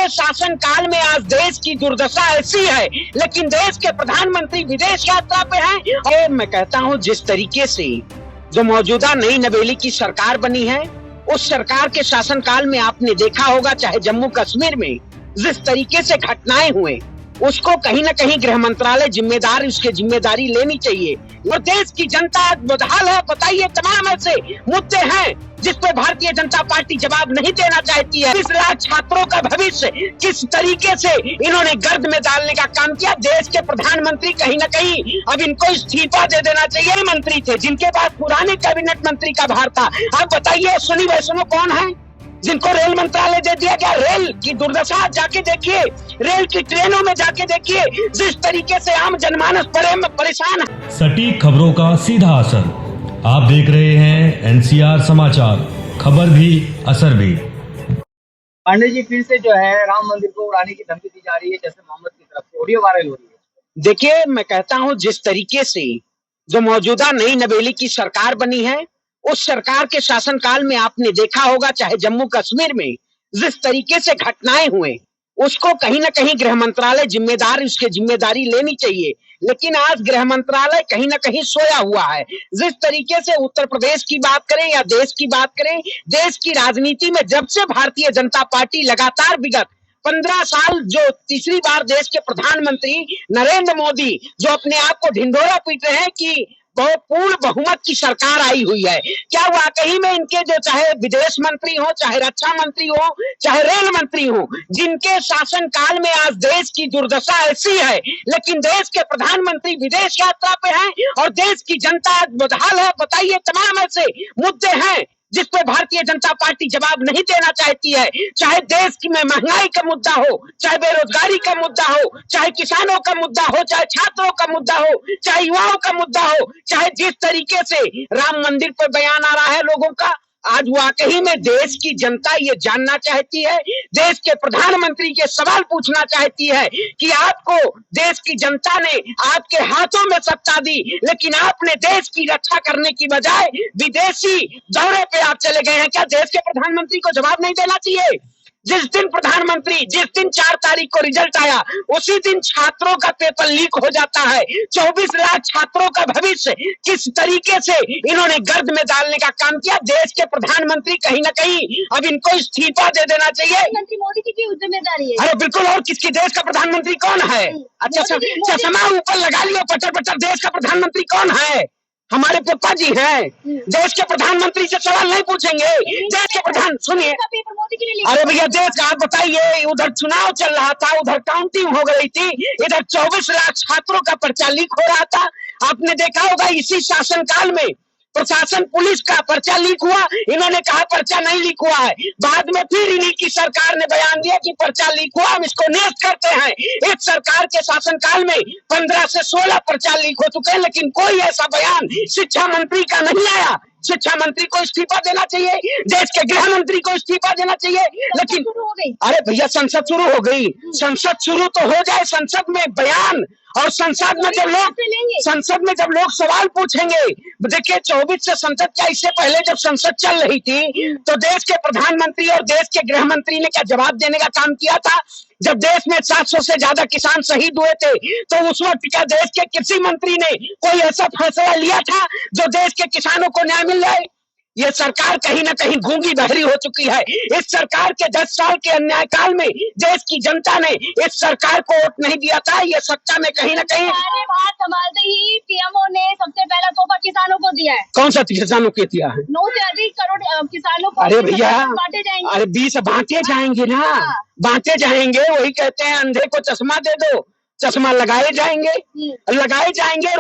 जिनके शासन काल में आज देश की दुर्दशा ऐसी है, लेकिन देश के प्रधानमंत्री विदेश यात्रा पे हैं। और मैं कहता हूं, जिस तरीके से जो मौजूदा नई नवेली की सरकार बनी है, उस सरकार के शासन काल में आपने देखा होगा, चाहे जम्मू कश्मीर में जिस तरीके से घटनाएं हुए, उसको कहीं ना कहीं गृह मंत्रालय जिम्मेदार, उसकी जिम्मेदारी लेनी चाहिए। और देश की जनता बदहाल है। बताइए, तमाम ऐसे मुद्दे हैं जिस पर भारतीय जनता पार्टी जवाब नहीं देना चाहती है। 20 लाख छात्रों का भविष्य किस तरीके से इन्होंने गर्द में डालने का काम किया। देश के प्रधानमंत्री कहीं ना कहीं अब इनको इस्तीफा दे देना चाहिए। मंत्री थे जिनके पास पुराने कैबिनेट मंत्री का भार था। आप बताइए, सुनी वैष्णो कौन है जिनको रेल मंत्रालय दे दिया गया? रेल की दुर्दशा जाके देखिए, रेल की ट्रेनों में जाके देखिए, जिस तरीके से आम जनमानस परेशान है। सटीक खबरों का सीधा असर। आप देख रहे हैं एनसीआर समाचार, खबर भी असर भी। पांडे जी, फिर से जो है राम मंदिर को उड़ाने की धमकी दी जा रही है, जैसे मोहम्मद की तरफ से ऑडियो वायरल हो रही है। देखिए, मैं कहता हूं, जिस तरीके से जो मौजूदा नई नवेली की सरकार बनी है, उस सरकार के शासनकाल में आपने देखा होगा, चाहे जम्मू कश्मीर में जिस तरीके से घटनाएं हुए, उसको कहीं ना कहीं गृह मंत्रालय जिम्मेदार, उसकी जिम्मेदारी लेनी चाहिए। लेकिन आज गृह मंत्रालय कहीं ना कहीं सोया हुआ है। जिस तरीके से उत्तर प्रदेश की बात करें या देश की बात करें, देश की राजनीति में जब से भारतीय जनता पार्टी लगातार विगत 15 साल जो तीसरी बार देश के प्रधानमंत्री नरेंद्र मोदी जो अपने आप को ढिंढोरा पीट रहे हैं कि बहुत पूर्ण बहुमत की सरकार आई हुई है, क्या वाकई में इनके जो चाहे विदेश मंत्री हो, चाहे रक्षा मंत्री हो, चाहे रेल मंत्री हो, जिनके शासन काल में आज देश की दुर्दशा ऐसी है, लेकिन देश के प्रधानमंत्री विदेश यात्रा पे हैं और देश की जनता बदहाल है। बताइए, तमाम ऐसे मुद्दे हैं जिस पर भारतीय जनता पार्टी जवाब नहीं देना चाहती है। चाहे देश में महंगाई का मुद्दा हो, चाहे बेरोजगारी का मुद्दा हो, चाहे किसानों का मुद्दा हो, चाहे छात्रों का मुद्दा हो, चाहे युवाओं का मुद्दा हो, चाहे जिस तरीके से राम मंदिर पर बयान आ रहा है लोगों का, आज वाकई में देश की जनता ये जानना चाहती है, देश के प्रधानमंत्री के सवाल पूछना चाहती है कि आपको देश की जनता ने आपके हाथों में सत्ता दी, लेकिन आपने देश की रक्षा करने की बजाय विदेशी दौरे पे आप चले गए हैं। क्या देश के प्रधानमंत्री को जवाब नहीं देना चाहिए? जिस दिन 4 तारीख को रिजल्ट आया, उसी दिन छात्रों का पेपर लीक हो जाता है। 24 लाख छात्रों का भविष्य किस तरीके से इन्होंने गर्द में डालने का काम किया। देश के प्रधानमंत्री कहीं ना कहीं अब इनको इस्तीफा दे देना चाहिए। प्रधानमंत्री मोदी की क्यों जिम्मेदारी है? अरे बिल्कुल, और किसकी? देश का प्रधानमंत्री कौन है? अच्छा, चश्मा ऊपर लगा लियो, पटर पटर। देश का प्रधानमंत्री कौन है? हमारे पप्पा जी हैं। देश के प्रधानमंत्री से सवाल नहीं पूछेंगे? देश के प्रधान, सुनिए, अरे भैया, देश आप बताइए, उधर चुनाव चल रहा था, उधर काउंटिंग हो गई थी, इधर 24 लाख छात्रों का पर्चा लीक हो रहा था। आपने देखा होगा, इसी शासनकाल में प्रशासन पुलिस का पर्चा लीक हुआ, इन्होंने कहा पर्चा नहीं लीक हुआ है। बाद में फिर इन्हीं की सरकार ने बयान दिया कि पर्चा लीक हुआ, हम इसको निरस्त करते हैं। एक सरकार के शासनकाल में 15 से 16 पर्चा लीक हो चुके हैं, लेकिन कोई ऐसा बयान शिक्षा मंत्री का नहीं आया। शिक्षा मंत्री को इस्तीफा देना चाहिए, देश के गृह मंत्री को इस्तीफा देना चाहिए। लेकिन अरे भैया, संसद शुरू हो गई, संसद शुरू तो हो जाए, संसद में बयान, और संसद में जब लोग सवाल पूछेंगे। देखिए, 24 से संसद क्या, इससे पहले जब संसद चल रही थी तो देश के प्रधानमंत्री और देश के गृह मंत्री ने क्या जवाब देने का काम किया था? जब देश में 700 से ज्यादा किसान शहीद हुए थे, तो उस वक्त क्या देश के कृषि मंत्री ने कोई ऐसा फैसला लिया था जो देश के किसानों को न्याय मिल जाए? ये सरकार कहीं ना कहीं गूंगी बहरी हो चुकी है। इस सरकार के 10 साल के अन्याय काल में देश की जनता ने इस सरकार को वोट नहीं दिया था। ये सत्ता में कहीं ना कहीं बात संभालते ही पीएमओ ने सबसे पहला तोहफा किसानों को दिया है। कौन सा किसानों को दिया है? 9 से अधिक करोड़ किसानों को। अरे भैया, बांटे जाएंगे। अरे 20 बांटे जाएंगे ना, बांटे जाएंगे। वही कहते हैं, अंधे को चश्मा दे दो, चश्मा लगाए जाएंगे और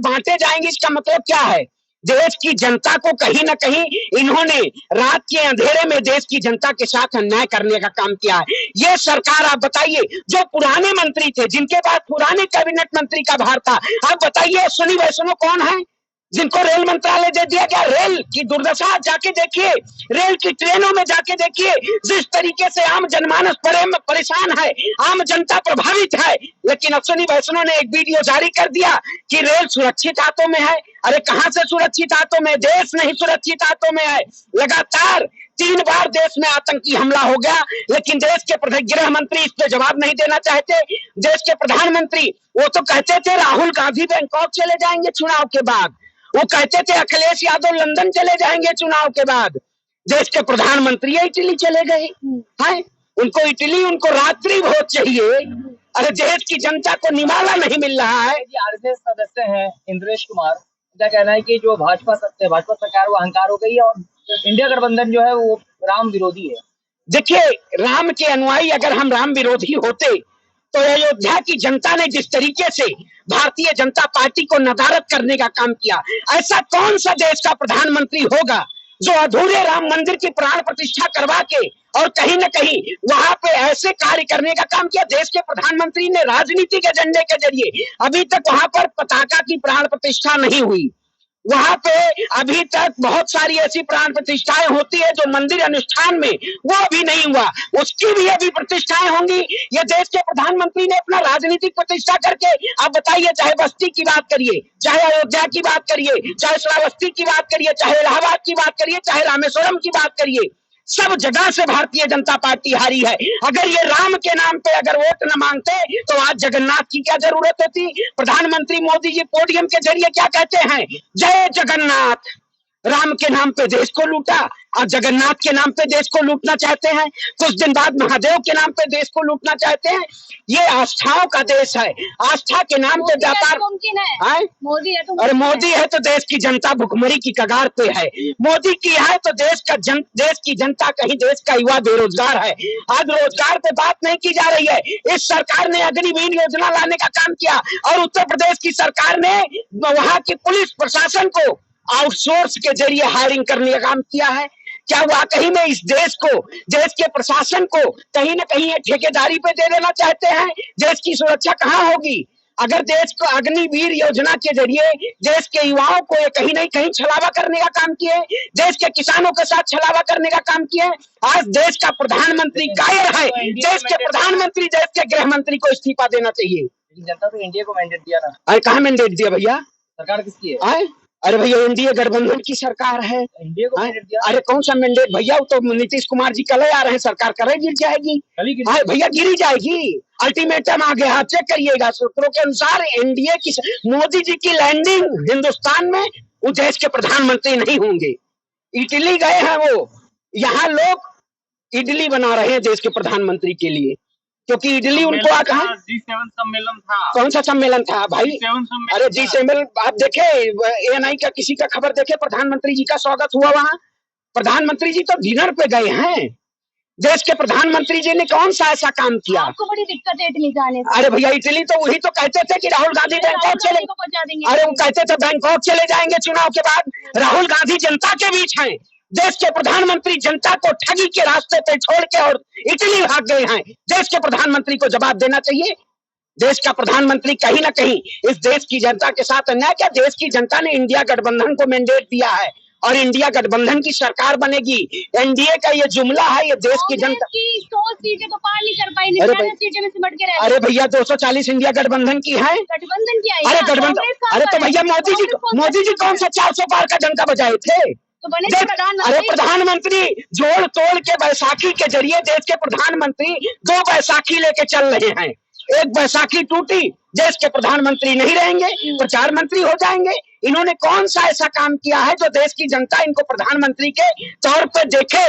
बांटे जाएंगे। इसका मतलब क्या है? देश की जनता को कहीं ना कहीं इन्होंने रात के अंधेरे में देश की जनता के साथ अन्याय करने का काम किया है। ये सरकार, आप बताइए, जो पुराने मंत्री थे, जिनके पास पुराने कैबिनेट मंत्री का भार था, आप बताइए, सुनी वैष्णो कौन है जिनको रेल मंत्रालय दे दिया गया? रेल की दुर्दशा जाके देखिए, रेल की ट्रेनों में जाके देखिए, जिस तरीके से आम जनमानस परेशान है, आम जनता प्रभावित है। लेकिन अश्विनी वैष्णो ने एक वीडियो जारी कर दिया कि रेल सुरक्षित हाथों में है। अरे कहां से सुरक्षित हाथों में? देश नहीं सुरक्षित हाथों में है। लगातार 3 बार देश में आतंकी हमला हो गया, लेकिन देश के गृह मंत्री इस पे जवाब नहीं देना चाहते। देश के प्रधानमंत्री वो तो कहते थे राहुल गांधी बैंकॉक चले जाएंगे चुनाव के बाद, वो कहते थे अखिलेश यादव लंदन चले जाएंगे चुनाव के बाद। देश के प्रधानमंत्री इटली चले गए हैं, उनको इटली, उनको रात्रि भोज चाहिए। अरे देश की जनता को निवाला नहीं मिल रहा है। आरएसएस सदस्य हैं इंद्रेश कुमार, उनका कहना है कि जो भाजपा सरकार वो अहंकार हो गई है और इंडिया गठबंधन जो है वो राम विरोधी है। देखिए, राम के अनुयायी अगर हम राम विरोधी होते तो अयोध्या की जनता ने जिस तरीके से भारतीय जनता पार्टी को नदारद करने का काम किया, ऐसा कौन सा देश का प्रधानमंत्री होगा जो अधूरे राम मंदिर की प्राण प्रतिष्ठा करवा के और कहीं न कहीं वहां पे ऐसे कार्य करने का काम किया। देश के प्रधानमंत्री ने राजनीतिक एजेंडे के जरिए अभी तक वहां पर पताका की प्राण प्रतिष्ठा नहीं हुई। वहां पे अभी तक बहुत सारी ऐसी प्राण प्रतिष्ठाएं होती है जो मंदिर अनुष्ठान में वो अभी नहीं हुआ, उसकी भी अभी प्रतिष्ठाएं होंगी। ये देश के प्रधानमंत्री ने अपना राजनीतिक प्रतिष्ठा करके, आप बताइए, चाहे बस्ती की बात करिए, चाहे अयोध्या की बात करिए, चाहे श्रावस्ती की बात करिए, चाहे इलाहाबाद की बात करिए, चाहे रामेश्वरम की बात करिए, सब जगह से भारतीय जनता पार्टी हारी है। अगर ये राम के नाम पे अगर वोट न मांगते तो आज जगन्नाथ की क्या जरूरत होती। प्रधानमंत्री मोदी जी पोडियम के जरिए क्या कहते हैं, जय जगन्नाथ। राम के नाम पे देश को लूटा और जगन्नाथ के नाम पे देश को लूटना चाहते हैं, कुछ दिन बाद महादेव के नाम पे देश को लूटना चाहते हैं। ये आस्थाओं का देश है, आस्था के नाम पे व्यापार। मोदी है तो अरे मोदी है तो देश की जनता भुखमरी की कगार पे है। मोदी की है तो देश की जनता, कहीं देश का युवा बेरोजगार है। आज रोजगार पे बात नहीं की जा रही है। इस सरकार ने अग्निवीर योजना लाने का काम किया और उत्तर प्रदेश की सरकार ने वहां की पुलिस प्रशासन को आउटसोर्स के जरिए हायरिंग करने का काम किया है। क्या वाकई में इस देश को, देश के प्रशासन को कहीं न कहीं ठेकेदारी पे दे देना चाहते हैं? देश की सुरक्षा कहाँ होगी अगर देश को अग्निवीर योजना के जरिए देश के युवाओं को ये कहीं नहीं कहीं छलावा करने का काम किए, देश के किसानों के साथ छलावा करने का काम किए। आज देश का प्रधानमंत्री कायर है, देश के प्रधानमंत्री, देश के गृह मंत्री को इस्तीफा देना चाहिए। जनता तो एनडीए को मैंडेट दिया ना। अरे कहाँ मैंडेट दिया भैया? सरकार किसकी है? अरे भैया एनडीए गठबंधन की सरकार है। एनडीए को मैंडेट दिया। अरे कौन सा मैंडेट भैया, तो नीतीश कुमार जी कल आ रहे हैं, सरकार करे गिर जाएगी। भैया गिरी जाएगी, अल्टीमेटम आ गया, चेक करिएगा। सूत्रों के अनुसार एनडीए की, मोदी जी की लैंडिंग हिंदुस्तान में वो देश के प्रधानमंत्री नहीं होंगे। इटली गए हैं वो, यहाँ लोग इडली बना रहे हैं देश के प्रधानमंत्री के लिए, क्योंकि इडली उनको कहा G7 सम्मेलन था। कौन सा सम्मेलन था भाई? अरे G7 आप देखे, एएनआई का किसी का खबर देखे, प्रधानमंत्री जी का स्वागत हुआ वहां। प्रधानमंत्री जी तो डिनर पे गए हैं। देश के प्रधानमंत्री जी ने कौन सा ऐसा काम किया? आपको बड़ी दिक्कत है इटली जाने से। अरे भैया इटली तो वही तो कहते थे कि राहुल गांधी बैंकॉक चले, अरे वो कहते थे बैंकॉक चले जाएंगे चुनाव के बाद। राहुल गांधी जनता के बीच हैं, देश के प्रधानमंत्री जनता को ठगी के रास्ते पे छोड़ के और इटली भाग गए हैं। देश के प्रधानमंत्री को जवाब देना चाहिए। देश का प्रधानमंत्री कहीं ना कहीं इस देश की जनता के साथ अन्याय क्या? देश की जनता ने इंडिया गठबंधन को मैंडेट दिया है और इंडिया गठबंधन की सरकार बनेगी। एनडीए का ये जुमला है, ये देश की जनता की 100 सीटें तो पार नहीं कर पाई, 99 सीटें में सिमट के रह। अरे भैया 240 इंडिया गठबंधन की है। गठबंधन की है। अरे गठबंधन, अरे तो भैया मोदी जी कौन सा 400 पार का डंका बजाए थे? तो बने अरे प्रधानमंत्री जोड़ तोड़ के बैसाखी के जरिए देश के प्रधानमंत्री 2 बैसाखी लेके चल रहे हैं। एक बैसाखी टूटी, देश के प्रधानमंत्री नहीं रहेंगे, प्रचार मंत्री हो जाएंगे। इन्होंने कौन सा ऐसा काम किया है जो देश की जनता इनको प्रधानमंत्री के तौर पर देखे?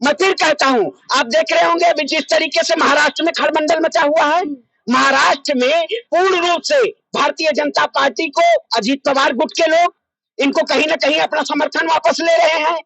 मैं फिर कहता हूं, आप देख रहे होंगे अभी जिस तरीके से महाराष्ट्र में खलबंडल मचा हुआ है। महाराष्ट्र में पूर्ण रूप से भारतीय जनता पार्टी को अजीत पवार गुट के लोग इनको कहीं ना कहीं अपना समर्थन वापस ले रहे हैं।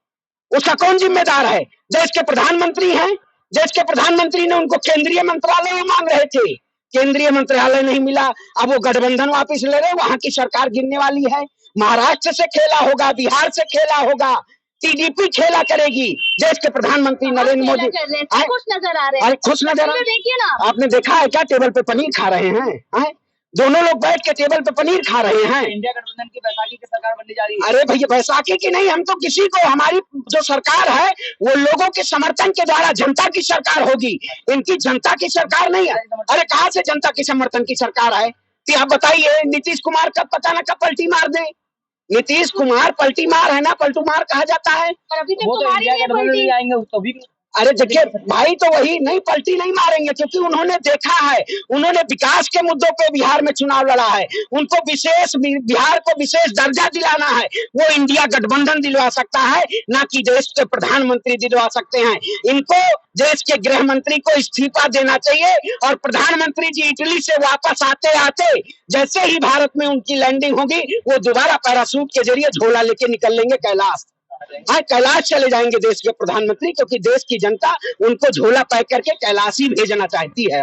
उसका कौन जिम्मेदार है? देश के प्रधानमंत्री हैं। देश के प्रधानमंत्री ने उनको केंद्रीय मंत्रालय में मांग रहे थे, केंद्रीय मंत्रालय नहीं मिला, अब वो गठबंधन वापस ले रहे, वहां की सरकार गिरने वाली है। महाराष्ट्र से खेला होगा, बिहार से खेला होगा, टीडीपी खेला करेगी। देश के प्रधानमंत्री नरेंद्र मोदी खुश नजर आ रहे हैं। खुश नजर, देखिए ना, आपने देखा है क्या टेबल पे पनीर खा रहे हैं? दोनों लोग बैठ के टेबल पे पनीर खा रहे हैं। इंडिया गठबंधन की बैसाखी की सरकार बनने जा रही है। अरे भैया बैसाखी की नहीं, हम तो किसी को, हमारी जो सरकार है वो लोगों के समर्थन के द्वारा जनता की सरकार होगी, इनकी जनता की सरकार नहीं है। अरे कहाँ से जनता की समर्थन की सरकार है? कि आप बताइए, नीतीश कुमार कब पता ना कब पलटी मार दे। नीतीश कुमार पलटी मार है ना, पलटू मार कहा जाता है। पर अभी तक वो तो तुम्हारी इंडिया नहीं गठबंधन पलटी। में आएंगे तो भी अरे देखिए भाई, तो वही नहीं, पलटी नहीं मारेंगे क्योंकि उन्होंने देखा है, उन्होंने विकास के मुद्दों पे बिहार में चुनाव लड़ा है, उनको विशेष, बिहार को विशेष दर्जा दिलाना है, वो इंडिया गठबंधन दिलवा सकता है, ना कि देश के प्रधानमंत्री दिलवा सकते हैं। इनको देश के गृह मंत्री को इस्तीफा देना चाहिए और प्रधानमंत्री जी इटली से वापस आते आते जैसे ही भारत में उनकी लैंडिंग होगी, वो दोबारा पैराशूट के जरिए झोला लेके निकल लेंगे कैलाश। हाँ, कैलाश चले जाएंगे देश के प्रधानमंत्री, क्योंकि देश की जनता उनको झोला पैक करके कैलाश ही भेजना चाहती है।